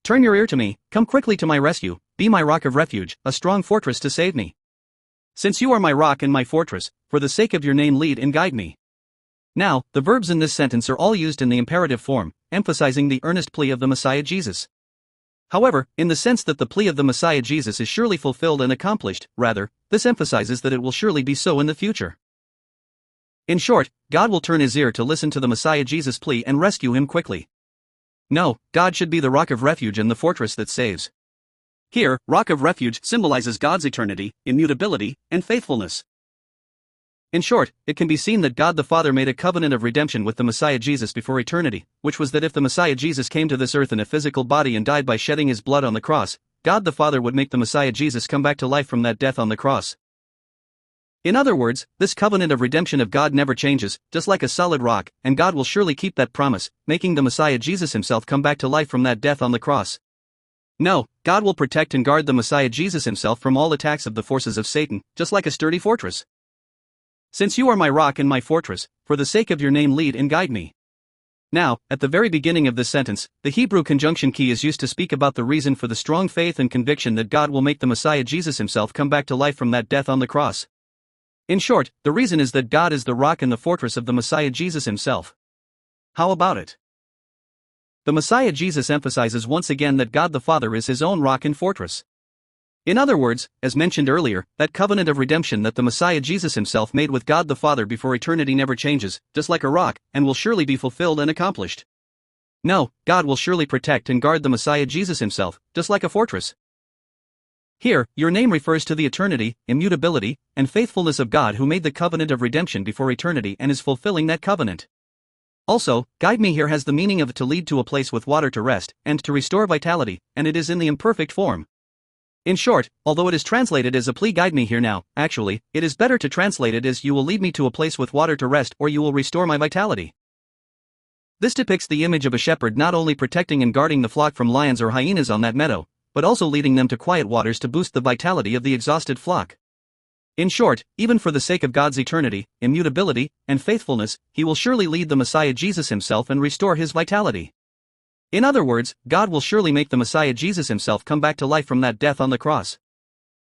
Turn your ear to me, come quickly to my rescue, be my rock of refuge, a strong fortress to save me. Since you are my rock and my fortress, for the sake of your name lead and guide me. Now, the verbs in this sentence are all used in the imperative form, emphasizing the earnest plea of the Messiah Jesus. However, in the sense that the plea of the Messiah Jesus is surely fulfilled and accomplished, rather, this emphasizes that it will surely be so in the future. In short, God will turn his ear to listen to the Messiah Jesus' plea and rescue him quickly. No, God should be the rock of refuge and the fortress that saves. Here, rock of refuge symbolizes God's eternity, immutability, and faithfulness. In short, it can be seen that God the Father made a covenant of redemption with the Messiah Jesus before eternity, which was that if the Messiah Jesus came to this earth in a physical body and died by shedding his blood on the cross, God the Father would make the Messiah Jesus come back to life from that death on the cross. In other words, this covenant of redemption of God never changes, just like a solid rock, and God will surely keep that promise, making the Messiah Jesus himself come back to life from that death on the cross. No, God will protect and guard the Messiah Jesus himself from all attacks of the forces of Satan, just like a sturdy fortress. Since you are my rock and my fortress, for the sake of your name lead and guide me. Now, at the very beginning of this sentence, the Hebrew conjunction key is used to speak about the reason for the strong faith and conviction that God will make the Messiah Jesus himself come back to life from that death on the cross. In short, the reason is that God is the rock and the fortress of the Messiah Jesus himself. How about it? The Messiah Jesus emphasizes once again that God the Father is his own rock and fortress. In other words, as mentioned earlier, that covenant of redemption that the Messiah Jesus himself made with God the Father before eternity never changes, just like a rock, and will surely be fulfilled and accomplished. No, God will surely protect and guard the Messiah Jesus himself, just like a fortress. Here, your name refers to the eternity, immutability, and faithfulness of God who made the covenant of redemption before eternity and is fulfilling that covenant. Also, guide me here has the meaning of to lead to a place with water to rest, and to restore vitality, and it is in the imperfect form. In short, although it is translated as a plea guide me here now, actually, it is better to translate it as you will lead me to a place with water to rest or you will restore my vitality. This depicts the image of a shepherd not only protecting and guarding the flock from lions or hyenas on that meadow, but also leading them to quiet waters to boost the vitality of the exhausted flock. In short, even for the sake of God's eternity, immutability, and faithfulness, he will surely lead the Messiah Jesus himself and restore his vitality. In other words, God will surely make the Messiah Jesus himself come back to life from that death on the cross.